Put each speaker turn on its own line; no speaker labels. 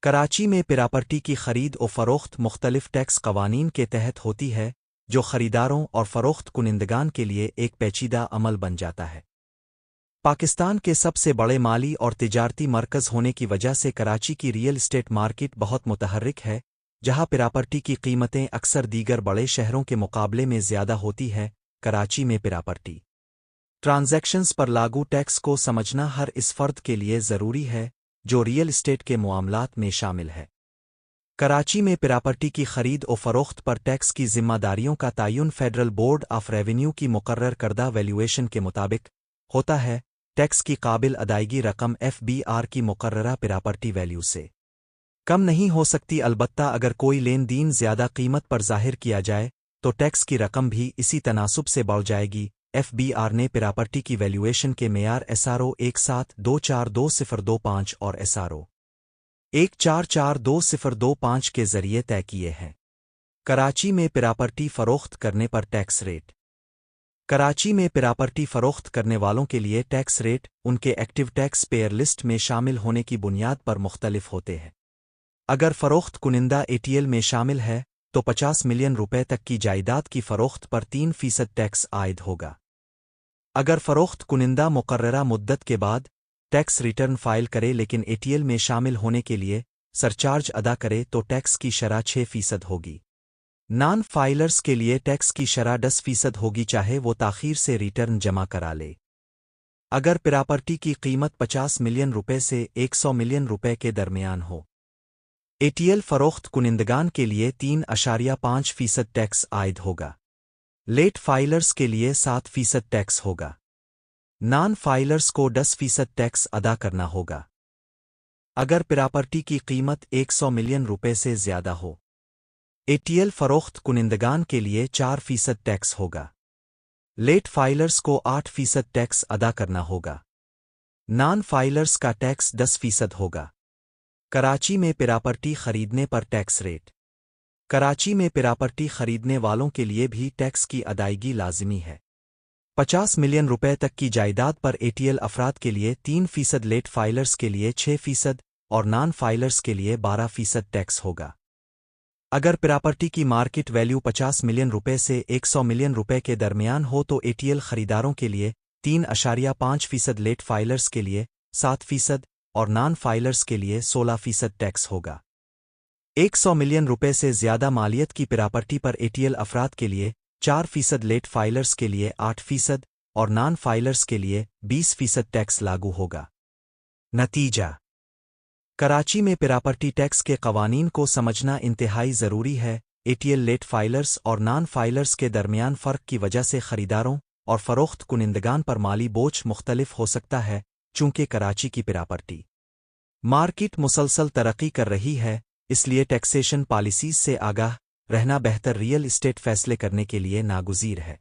कराची में प्रॉपर्टी की खरीद और फरोख्त मुख्तलिफ टैक्स कवानीन के तहत होती है, जो खरीदारों और फरोख्त कुनिंदगान के लिए एक पेचीदा अमल बन जाता है। पाकिस्तान के सबसे बड़े माली और तिजारती मरकज़ होने की वजह से कराची की रियल एस्टेट मार्केट बहुत मुतहर्रिक है, जहां प्रॉपर्टी की कीमतें अक्सर दीगर बड़े शहरों के मुकाबले में ज़्यादा होती है। कराची में प्रॉपर्टी ट्रांजैक्शंस पर लागू टैक्स को समझना हर इस फ़र्द के लिए ज़रूरी है जो रियल एस्टेट के मामलात में शामिल है। कराची में प्रॉपर्टी की खरीद और फरोख्त पर टैक्स की जिम्मेदारियों का तयन फेडरल बोर्ड ऑफ रेवेन्यू की मुकर्रर करदा वैल्यूएशन के मुताबिक होता है। टैक्स की काबिल अदायगी रकम FBR की मुकर्ररा प्रॉपर्टी वैल्यू से कम नहीं हो सकती, अलबत्ता अगर कोई लेन देन ज़्यादा कीमत पर ज़ाहिर किया जाए तो टैक्स की रकम भी इसी तनासुब से बढ़ जाएगी। FBR ने प्रॉपर्टी की वैल्यूएशन के मेयार SRO 17242025 और SRO 14422025 के ज़रिए तय किए हैं। कराची में प्रॉपर्टी फरोख्त करने पर टैक्स रेट। कराची में प्रॉपर्टी फरोख्त करने वालों के लिए टैक्स रेट उनके एक्टिव टैक्स पेयर लिस्ट में शामिल होने की बुनियाद पर मुख्तलिफ होते हैं। अगर फरोख्त कुनिंदा ATL में शामिल है तो 50 मिलियन रुपए तक की जायदाद की फरोख्त पर 3% टैक्स आयद होगा। अगर फरोख्त कुनिंदा मुकर्ररा मुद्दत के बाद टैक्स रिटर्न फाइल करे लेकिन ATL में शामिल होने के लिए सरचार्ज अदा करे तो टैक्स की शरह 6% होगी। नॉन फाइलर्स के लिए टैक्स की शरह 10% होगी, चाहे वो ताख़ीर से रिटर्न जमा करा ले। अगर प्रॉपर्टी की कीमत 50 मिलियन रुपए से 100 मिलियन रुपए के दरमियान हो, ATL फरोख्त कुनिंदगान के लिए 3.5% टैक्स आयद होगा। लेट फाइलर्स के लिए 7% टैक्स होगा। नॉन फाइलर्स को 10% टैक्स अदा करना होगा। अगर प्रॉपर्टी की कीमत 100 मिलियन रुपए से ज़्यादा हो, ATL फरोख्त कुनिंदगान के लिए 4% टैक्स होगा। लेट फाइलर्स को 8% टैक्स अदा करना होगा। नॉन फाइलर्स का टैक्स 10% होगा। कराची में प्रॉपर्टी खरीदने पर टैक्स रेट। कराची में प्रॉपर्टी खरीदने वालों के लिए भी टैक्स की अदायगी लाजिमी है। 50 मिलियन रुपए तक की जायदाद पर ATL अफराद के लिए 3%, लेट फाइलर्स के लिए 6% और नॉन फाइलर्स के लिए 12% टैक्स होगा। अगर प्रॉपर्टी की मार्केट वैल्यू 50 मिलियन रुपए से 100 मिलियन रुपए के दरमियान हो तो ATL खरीदारों के लिए 3.5%, लेट फाइलर्स के लिए 7% और नॉन फाइलर्स के लिए 16% टैक्स होगा। 100 मिलियन रुपए से ज़्यादा मालियत की प्रॉपर्टी पर ATL अफराद के लिए 4%, लेट फाइलर्स के लिए 8% और नॉन फाइलर्स के लिए 20% टैक्स लागू होगा। नतीजा: कराची में प्रॉपर्टी टैक्स के कवानीन को समझना इंतहाई ज़रूरी है। ATL लेट फाइलर्स और नॉन फाइलर्स के दरमियान फ़र्क की वजह से खरीदारों और फरोख्त कुनिंदगान पर माली बोझ मुख्तलिफ हो सकता है। चूंकि कराची की प्रॉपर्टी मार्केट मुसलसल तरक्की कर रही है, इसलिए टैक्सेशन पॉलिसीज से आगाह रहना बेहतर रियल एस्टेट फैसले करने के लिए नागुज़ीर है।